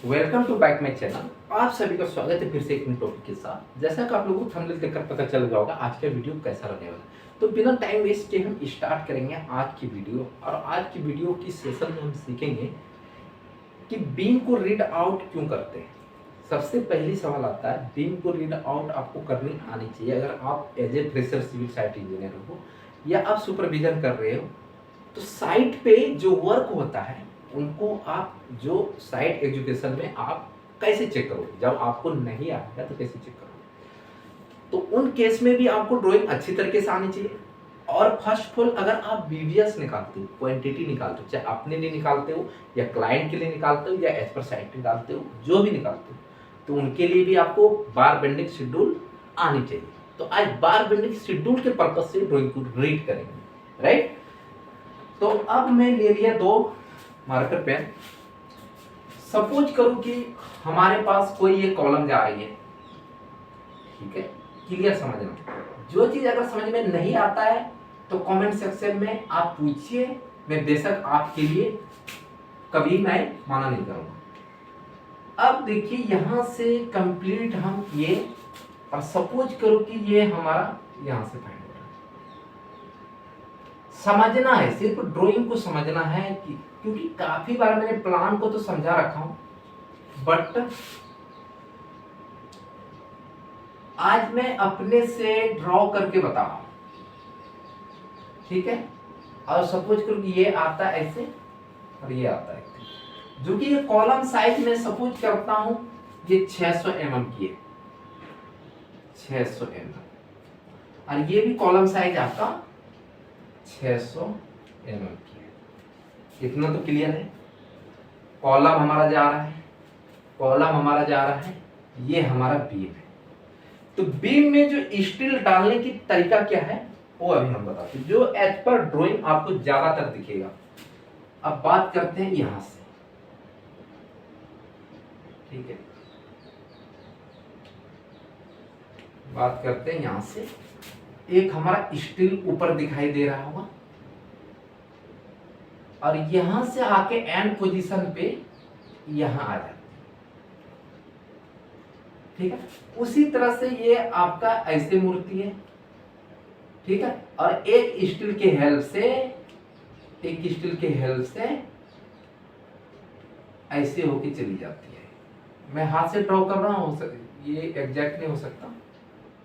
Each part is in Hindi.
Welcome to back my channel. आप सभी का स्वागत है फिर से एक नए टॉपिक के साथ। जैसा कि आप लोगों को थंबनेल देखकर पता चल गया होगा आज का वीडियो कैसा रहने वाला है, तो बिना टाइम वेस्ट किए हम स्टार्ट करेंगे आज की वीडियो। और आज की वीडियो की सेशन में हम सीखेंगे कि बीम को रीड आउट क्यों करते हैं। सबसे पहली सवाल आता है, बीम को रीड आउट आपको करनी आनी चाहिए अगर आप as a fresher civil site engineer हो या आप सुपरविजन कर रहे हो। तो साइट पे जो वर्क होता है उनको आप जो साइट एजुकेशन में आप कैसे चेक करोगे, जब आपको नहीं आएगा तो कैसे चेक करोगे। तो उन केस में भी आपको ड्राइंग अच्छी तरीके से आनी चाहिए। और फर्स्ट ऑफ ऑल अगर आप बीवीएस निकालते हो, क्वांटिटी निकालते हो, चाहे अपने लिए निकालते हो या क्लाइंट के लिए निकालते हो या एज पर साइट निकालते हो, जो भी निकालते हो, तो उनके लिए भी आपको बार बेंडिंग शेड्यूल आनी चाहिए। तो आज बार बेंडिंग शेड्यूल के पर्पज से ड्राइंग को रीड करेंगे, राइट। तो अब मैं ले लिया दो मार्कर पेन। सपोज करो कि हमारे पास कोई ये कॉलम जा रही है, ठीक है, क्लियर समझना। जो चीज अगर समझ में नहीं आता है तो कमेंट सेक्शन में आप पूछिए, मैं बेशक आपके लिए कभी मैं माना नहीं करूंगा। अब देखिए यहां से कंप्लीट हम ये, और सपोज करो कि ये हमारा यहां से फाइंड हो रहा है। समझना है, सिर्फ ड्राइंग को समझना है कि क्योंकि काफी बार मैंने प्लान को तो समझा रखा हूं, बट आज मैं अपने से ड्रॉ करके बता रहा हूं, ठीक है। और सपोज करो कि ये आता है ऐसे और ये आता है, जो कि ये कॉलम साइज में सपोज करता हूं ये 600 mm की है, 600 mm। और ये भी कॉलम साइज आपका 600 mm की है। इतना तो क्लियर है। कॉलम हमारा जा रहा है, कॉलम हमारा जा रहा है, ये हमारा बीम है। तो बीम में जो स्टील डालने की तरीका क्या है वो अभी हम बताते हैं, जो एज पर ड्राइंग आपको ज्यादातर दिखेगा। अब बात करते हैं यहां से, ठीक है, बात करते हैं यहां से। एक हमारा स्टील ऊपर दिखाई दे रहा होगा और यहां से आके एंड पोजीशन पे यहां आ जाता है, ठीक है। उसी तरह से ये आपका ऐसे मूर्ति है, ठीक है। और एक स्टील के हेल्प से, एक स्टील के हेल्प से ऐसे होके चली जाती है। मैं हाथ से ड्रॉ कर रहा हूं, ये एग्जैक्ट नहीं हो सकता,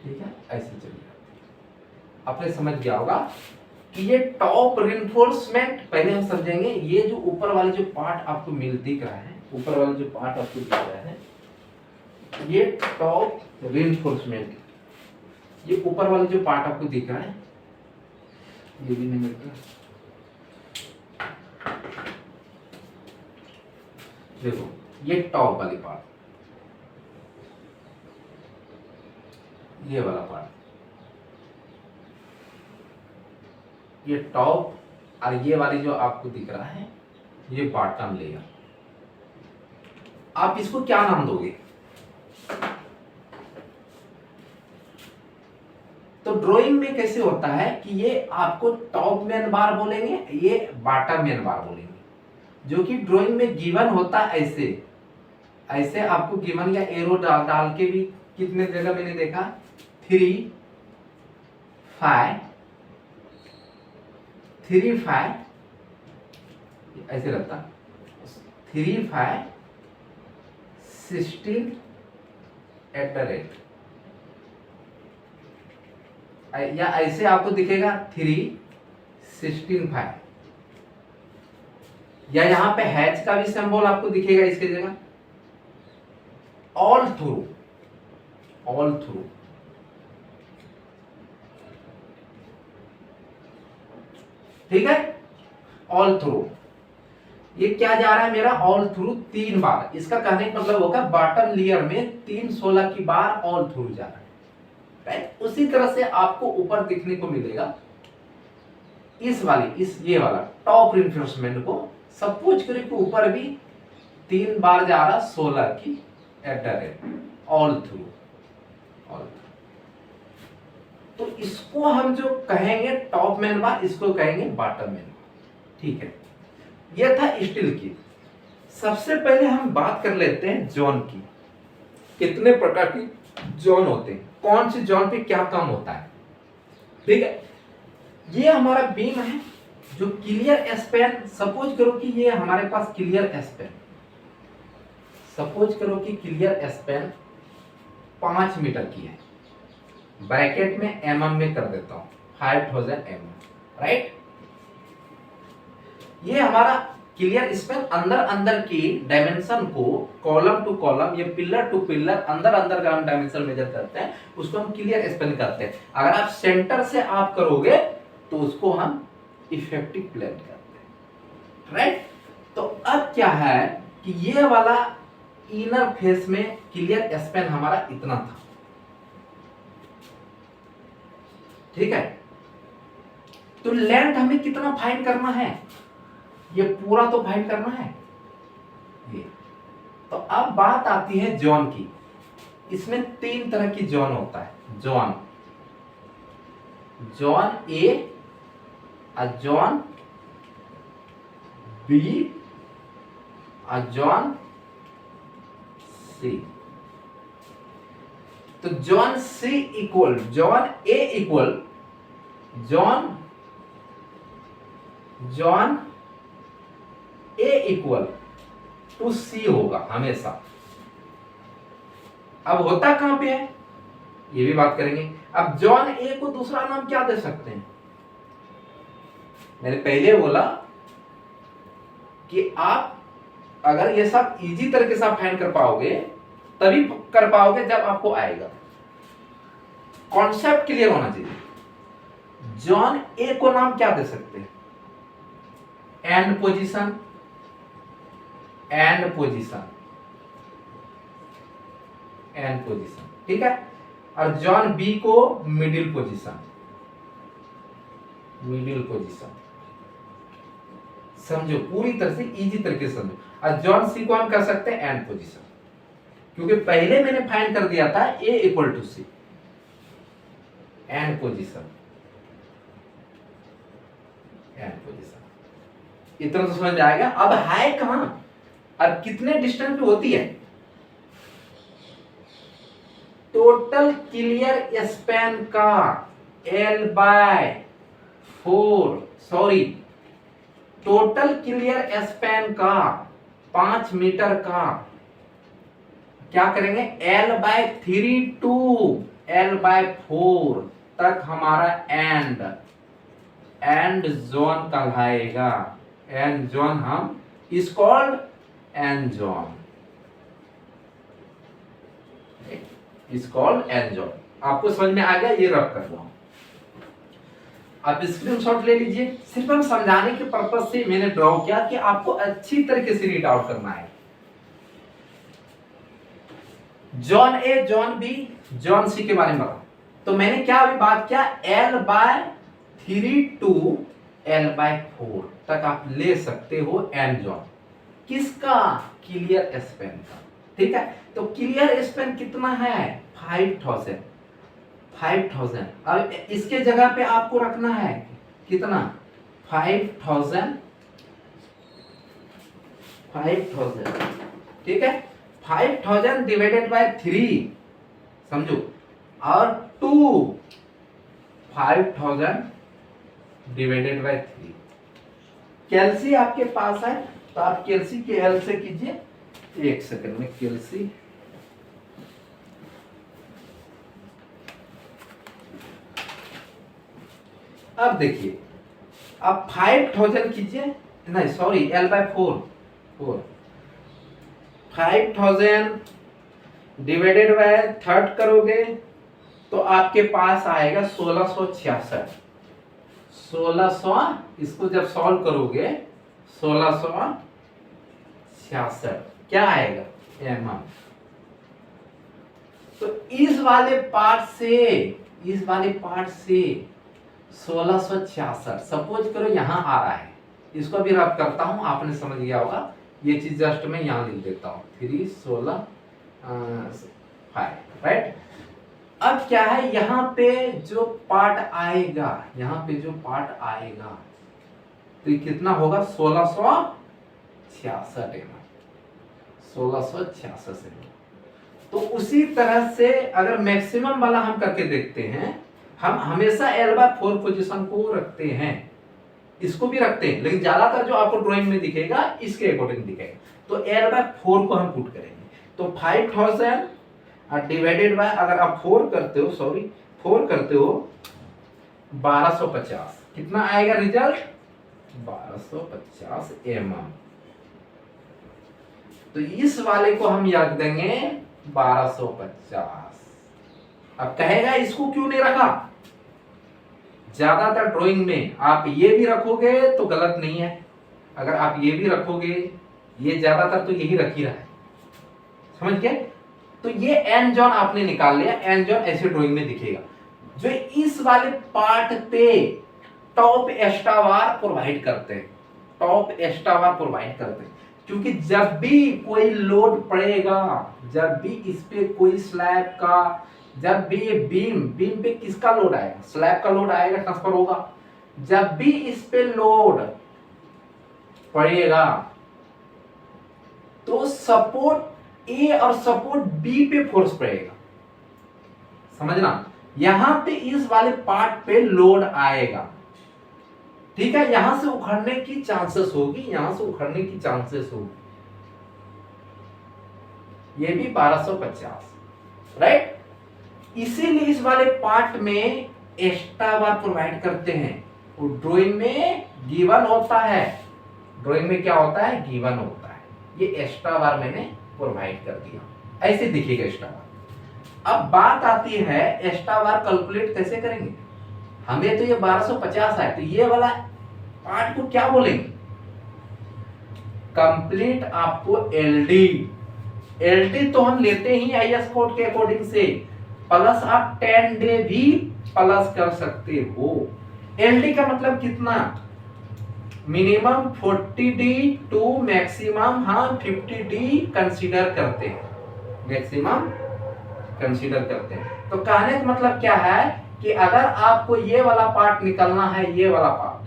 ठीक है, ऐसे चली जाती है। आपने समझ गया होगा कि ये टॉप रिइंफोर्समेंट पहले हम समझेंगे। ये जो ऊपर वाले जो पार्ट आपको दिख रहा है, ऊपर वाला जो पार्ट आपको दिख रहा है, ये टॉप रिइंफोर्समेंट, ये ऊपर वाला जो पार्ट आपको दिख रहा है, ये भी नहीं मिल रहा, देखो ये टॉप वाली पार्ट, ये वाला पार्ट, ये टॉप, और ये वाली जो आपको दिख रहा है ये बॉटम लेयर। आप इसको क्या नाम दोगे? तो ड्राइंग में कैसे होता है कि ये आपको टॉप मेन बार बोलेंगे, ये बॉटम मेन बार बोलेंगे। जो कि ड्राइंग में गिवन होता ऐसे, ऐसे आपको गिवन या एरो डाल के भी कितने जगह मैंने देखा, 3 5 3 5 ऐसे रहता, 3 5 16 @ या ऐसे आपको दिखेगा 3 16 5, या यहां पे हैच का भी सिंबल आपको दिखेगा इसके जगह, ऑल थ्रू, ऑल थ्रू, ठीक है, ऑल थ्रू। ये क्या जा रहा है मेरा, ऑल थ्रू 3 बार। इसका कहने का मतलब होगा बॉटम लेयर में 3 16 की बार ऑल थ्रू जा रहा है, राइट। उसी तरह से आपको ऊपर दिखने को मिलेगा इस वाली, इस ये वाला टॉप रिइंफोर्समेंट को सपोज करें कि ऊपर भी 3 बार जा रहा 16 की @ ऑल थ्रू, ऑल थ्रू। तो इसको हम जो कहेंगे टॉप मेन बार, इसको कहेंगे बॉटम मेन बार, ठीक है। यह था स्टील की। सबसे पहले हम बात कर लेते हैं जॉन की। कितने प्रकार की जॉन होते हैं, कौन सी जॉन पे क्या काम होता है। ठीक है, ये हमारा बीम है जो क्लियर स्पैन, सपोज करो कि ये हमारे पास क्लियर स्पैन, सपोज करो कि क्लियर स्पैन 5 मीटर की है, ब्रैकेट में mm में कर देता हूं 5000 mm, राइट। ये हमारा क्लियर स्पैन अंदर अंदर की डायमेंशन को कॉलम टू कॉलम, ये पिलर टू पिलर अंदर अंदर का हम डायमेंशन मेजर करते हैं, उसको हम क्लियर स्पैन करते हैं। अगर आप सेंटर से आप करोगे तो उसको हम इफेक्टिव प्लेन करते हैं, राइट। तो अब क्या है कि ये वाला इनर फेस में क्लियर स्पैन हमारा इतना था, ठीक है। तो लेंथ हमें कितना फाइंड करना है, ये पूरा तो फाइंड करना है ये। तो अब बात आती है जॉन की। इसमें 3 तरह की जॉन होता है, जॉन, जॉन ए, जॉन बी, जॉन सी। तो जॉन सी इक्वल जॉन ए इक्वल जॉन ए इक्वल टू सी होगा हमेशा। अब होता कहां पे है ये भी बात करेंगे। अब जॉन ए को दूसरा नाम क्या दे सकते हैं, मैंने पहले बोला कि आप अगर ये सब इजी तरीके से आप फाइंड कर पाओगे तभी कर पाओगे जब आपको आएगा, कॉन्सेप्ट क्लियर होना चाहिए। जॉन ए को नाम क्या दे सकते हैं, and position, end position, end position, ठीक है। और जॉन बी को मिडिल पोजीशन, मिडिल पोजीशन। समझो पूरी तरह से इजी तरीके से समझो। और जॉन सी को हम कर सकते हैं एंड पोजीशन, क्योंकि पहले मैंने फाइंड कर दिया था A equal to C, end position, end position. इतना तो समझ आएगा। अब है कहां और कितने डिस्टेंस पे होती है, टोटल क्लियर स्पैन का L/4, sorry total clear span का 5 मीटर का क्या करेंगे, L/3 टू L/4 तक हमारा एंड जोन कहलाएगा। एंड जोन हम is called and zone, is called and zone. आपको समझ में आ गया, ये रब कर लो। आप स्क्रीनशॉट ले लीजिए। सिर्फ हम समझाने के पर्पज से मैंने ड्रॉ किया कि आपको अच्छी तरीके से रीड आउट करना है। जॉन ए, जॉन बी, जॉन सी के बारे में बताओ। तो मैंने क्या अभी बात किया, L/3 टू L/4 तक आप ले सकते हो एंड जॉन। किसका, क्लियर स्पैन का, ठीक है। तो क्लियर स्पैन कितना है, 5000। अब इसके जगह पे आपको रखना है कितना, 5000, ठीक है। 5000 डिवाइडेड बाय 3, समझो, और 2 5000 डिवाइडेड बाय 3। कैलसी आपके पास है तो आप कैलसी की हेल्प से कीजिए। एक सेकंड में कैलसी, अब देखिए, आप 5000 कीजिए, नहीं सॉरी L/4, 5000 डिवाइडेड बाय 3 करोगे तो आपके पास आएगा 1666। 1600, इसको जब सॉल्व करोगे 1666 क्या आएगा, mm। तो इस वाले पार्ट से 1666 सपोज करो यहां आ रहा है, इसको भी रब करता हूं, आपने समझ गया होगा। ये चीज जस्ट मैं यहां लिख देता हूं, 3 16 5, राइट। अब क्या है, यहाँ पे जो पार्ट आएगा, तो ये कितना होगा, 1666 mm, 1666 सेंटीमीटर। तो उसी तरह से अगर मैक्सिमम वाला हम करके देखते हैं, हम हमेशा L/4 पोजीशन को रखते हैं, इसको भी रखते हैं, लेकिन ज्यादातर जो आपको ड्राइंग में दिखेगा इसके अकॉर्डिंग दिखेगा। तो L/4 को हम पुट करेंगे, तो 5000 डिवाइडेड बाय, अगर आप 4 करते हो 1250, कितना आएगा रिजल्ट? 1250 mm। तो इस वाले को हम रख देंगे 1250। अब कहेगा इसको क्यों नहीं रखा? ज्यादातर ड्राइंग में आप ये भी रखोगे तो गलत नहीं है, अगर आप ये भी रखोगे, ये ज्यादातर तो यही रख ही रहा है, समझ गए? तो ये एन जॉन आपने निकाल लिया, एन जॉन ऐसे ड्राइंग में दिखेगा। जो इस वाले पार्ट पे टॉप एक्स्ट्रा बार प्रोवाइड करते हैं, टॉप एक्स्ट्रा बार प्रोवाइड करते हैं, क्योंकि जब भी कोई लोड पड़ेगा, जब भी इस पे कोई स्लैब का, जब भी ये बीम पे किसका लोड आएगा? स्लैब का लोड आएगा, ट्रांसफर होगा। जब भी इस पे लोड पड़ेगा तो सपोर्ट ए और सपोर्ट बी पे फोर्स पड़ेगा, समझना? यहां पे इस वाले पार्ट पे लोड आएगा, ठीक है? यहां से उखड़ने की चांसेस होगी, यहां से उखड़ने की चांसेस होगी। ये भी 1250, राइट? इसीलिए इस वाले पार्ट में एक्स्ट्रा बार प्रोवाइड करते हैं। वो ड्राइंग में गिवन होता है, ड्राइंग में क्या होता है? गिवन होता है। ये एक्स्ट्रा बार मैंने प्रोवाइड कर दिया, ऐसे दिखेगा एक्स्ट्रा बार। अब बात आती है एक्स्ट्रा बार कैलकुलेट कैसे करेंगे? हमें तो ये 1250 है, तो ये वाला पार्ट को क्या बोलेंगे? कंप्लीट आपको एलडी तो हम लेते ही आईएस कोड के अकॉर्डिंग से, प्लस आप 10 डे भी प्लस कर सकते हो। एलडी का मतलब कितना? मिनिमम 40 डी टू मैक्सिमम हम 50 डी कंसीडर करते हैं, मैक्सिमम कंसीडर करते हैं। तो कहने का मतलब क्या है कि अगर आपको ये वाला पार्ट निकलना है, ये वाला पार्ट,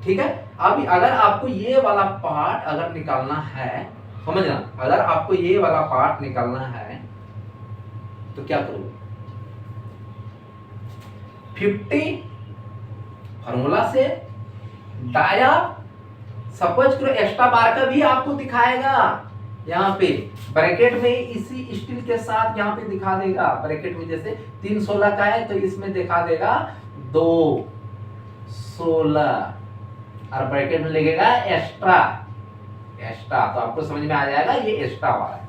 ठीक है? अभी अगर आपको ये वाला पार्ट अगर निकालना है, समझना, अगर आपको ये वाला पार्ट निकालना है तो क्या करोगे? 50 फॉर्मूला से डाया, सपोज करो एक्स्ट्रा बार का भी आपको दिखाएगा, यहाँ पे ब्रैकेट में इसी स्टील के साथ यहाँ पे दिखा देगा, ब्रैकेट में जैसे 316 का है तो इसमें दिखा देगा 216 और ब्रैकेट में लगेगा एक्स्ट्रा, तो आपको समझ में आ जाएगा ये एक्स्ट्रा बार है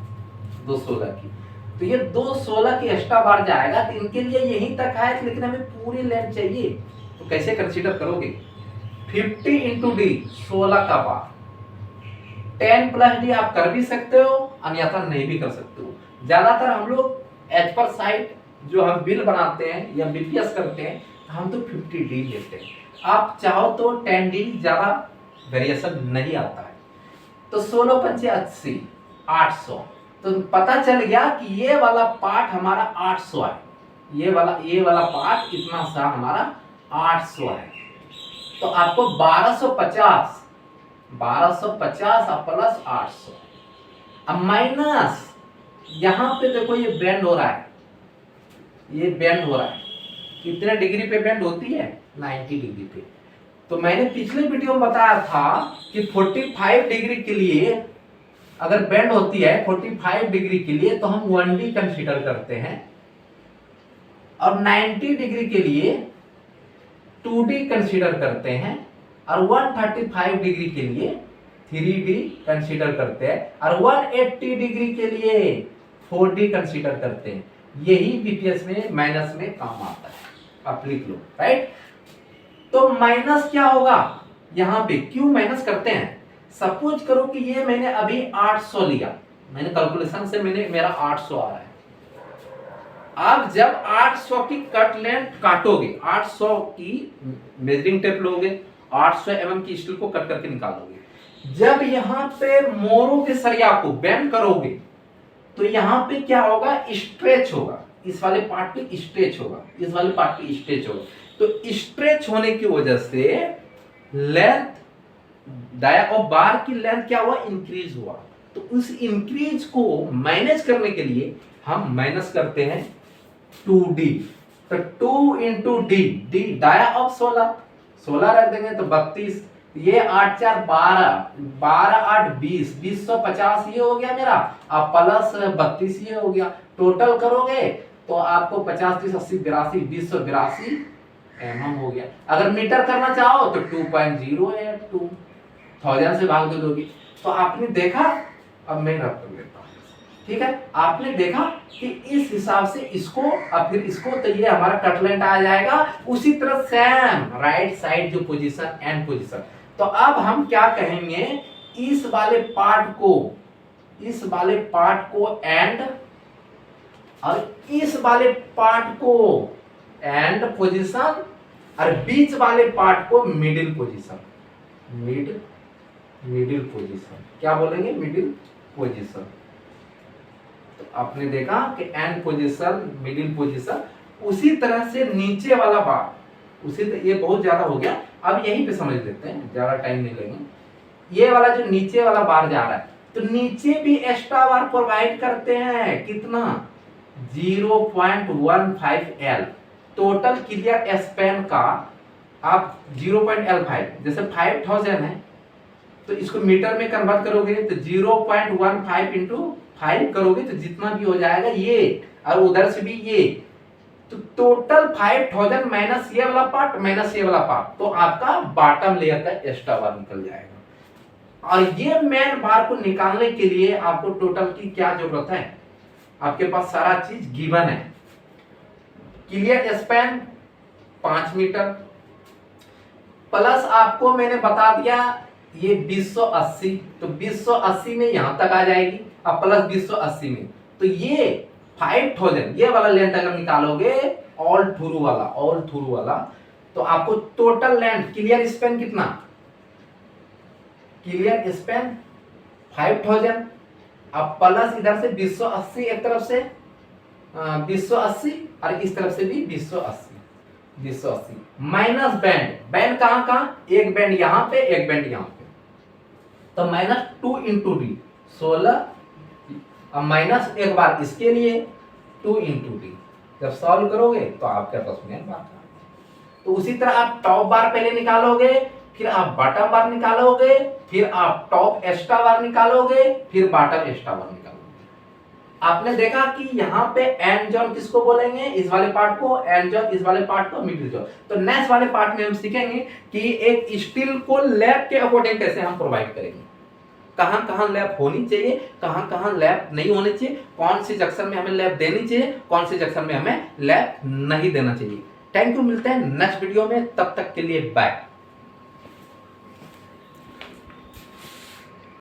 216 की। तो ये 216 की एक्स्ट्रा बार जाएगा, तो इनके लिए यहीं तक है, लेकिन हमें पूरी लेंथ चाहिए, तो कैसे कंसीडर करोगे? 50 इंटू डी, 16 का बार, 10 प्लस डी आप कर भी सकते हो, अन्यथा नहीं भी कर सकते हो। ज्यादातर हम लोग एज पर साइट जो हम बिल बनाते हैं या बीपीएस करते हैं, हम तो 50 डी लेते हैं। आप चाहो तो 10 डी, ज्यादा वेरिएशन नहीं आता है। तो 16 पंचे 80, 800। तो पता चल गया कि ये वाला पार्ट हमारा 800 है, ये वाला पार्ट इतना सा हमारा 800 है। तो आपको 1250 और प्लस 800, अब माइनस यहां पे देखो ये बेंड हो रहा है, ये बेंड हो रहा है, कितने डिग्री पे बेंड होती है? 90 डिग्री पे। तो मैंने पिछले वीडियो में बताया था कि 45 डिग्री के लिए अगर बेंड होती है 45 डिग्री के लिए तो हम 1D कंसीडर करते हैं, और 90 डिग्री के लिए 2D कंसीडर करते हैं, और 135 डिग्री के लिए 3D कंसीडर करते हैं, और 180 डिग्री के लिए 4D कंसीडर करते हैं। यही बीपीएस में माइनस में काम आता है, आप लिख लो, राइट? तो माइनस क्या होगा? यहां पे क्यों माइनस करते हैं? सपोज करो कि ये मैंने अभी 800 लिया, मैंने कैलकुलेशन से मेरा 800 आ रहा है। आप जब 800 की कट लेंथ काटोगे, 800 की मेजरिंग टेप लोगे, 800 mm की स्टील को कट करके निकालोगे, जब यहाँ पे मोड़ोगे सरिया को, बेंड करोगे, तो यहाँ पे क्या होगा? स्ट्रेच होगा, इस वाले पार्ट पे स्ट्रेच होगा, इस वाले पार्ट पे स्ट्रेच होगा। तो स्ट्रेच होने की वजह से लेंथ डाया ऑफ बार की लेंथ क्या हुआ, इंक्रीज हुआ। तो उस इंक्रीज को मैनेज करने के लिए हम माइनस करते हैं 2d। तो 2 into D, D dia of 16, 16 रख देंगे तो 32, ये 8 4 12, 12 8 20, 2050 ये हो गया मेरा, अब प्लस 32 ये हो गया। टोटल करोगे तो आपको 50 30 80 82 2082 mm हो गया। अगर मीटर करना चाहो तो 2.082 1000 से भाग दोगे। तो आपने देखा, अब मैं रख लेता हूं, ठीक है। आपने देखा कि इस हिसाब से इसको और फिर इसको, तो ये हमारा कटलेट आ जाएगा। उसी तरह सेम राइट साइड जो पोजीशन एंड पोजीशन। तो अब हम क्या कहेंगे, इस वाले पार्ट को एंड और इस वाले पार्ट को एंड पोजीशन और बीच वाले पार्ट को मिडिल पोजीशन। मिडिल पोजीशन क्या बोलेंगे, मिडिल पोजीशन। तो आपने देखा कि एंड पोजीशन, मिडिल पोजीशन। उसी तरह से नीचे वाला बार, उसी तरह, ये बहुत ज्यादा हो गया, अब यहीं पे समझ लेते हैं, ज्यादा टाइम नहीं लेंगे। ये वाला जो नीचे वाला बार जा रहा है, तो नीचे भी एक्स्ट्रा बार प्रोवाइड करते हैं, कितना 0.15 L। टोटल क्लियर स्पैन का आप 0.15, जैसे 5000 है तो इसको मीटर में कन्वर्ट करोगे तो 0.15 इंटू 5 करोगे तो जितना भी हो जाएगा ये, और उधर से भी ये, तो टोटल 5000 माइनस ये वाला पार्ट माइनस ये वाला पार्ट, तो आपका बॉटम लेयर का एक्स्ट्रा बार निकल जाएगा। और ये मेन बार को निकालने के लिए आपको टोटल की क्या जरूरत है, आपके पास सारा चीज गिवन है। क्लियर स्पैन 5 मीटर प्लस आपको मैंने बता दिया ये 2080, तो 2080 में यहां तक आ जाएगी, अब प्लस 2080 में, तो ये 5000 ये वाला लेंथ अगर निकालोगे ऑल थ्रू वाला, तो आपको टोटल लेंथ क्लियर स्पैन कितना, क्लियर स्पैन 5000, अब प्लस इधर से 280 एक तरफ से 280 और इस तरफ से भी 280 माइनस बैंड कहां, एक बैंड यहां पे एक बैंड यहां पे, तो माइनस 2 इंटू डी 16, अब माइनस एक बार इसके लिए 2 इंटू डी। जब सॉल्व करोगे तो आपके पास में बार। तो उसी तरह आप टॉप बार पहले निकालोगे, फिर आप बॉटम बार निकालोगे, फिर आप टॉप एक्स्ट्रा बार निकालोगे, फिर बॉटम एक्स्ट्रा बार निकालोगे। आपने देखा कि यहाँ पे एंड जॉइंट किसको बोलेंगे, इस वाले पार्ट को एंड जॉइंट, इस वाले पार्ट को मिडिल जॉइंट। तो नेक्स्ट वाले पार्ट में हम सीखेंगे कि एक स्टील को लैप के अकॉर्डिंग कैसे हम प्रोवाइड करेंगे, कहां लैप होनी चाहिए, कहां लैप नहीं होनी चाहिए, कौन से जंक्शन में हमें लैप देनी चाहिए, कौन से जंक्शन में हमें लैप नहीं देना चाहिए। थैंक यू, मिलते हैं नेक्स्ट वीडियो में, तब तक के लिए बाय।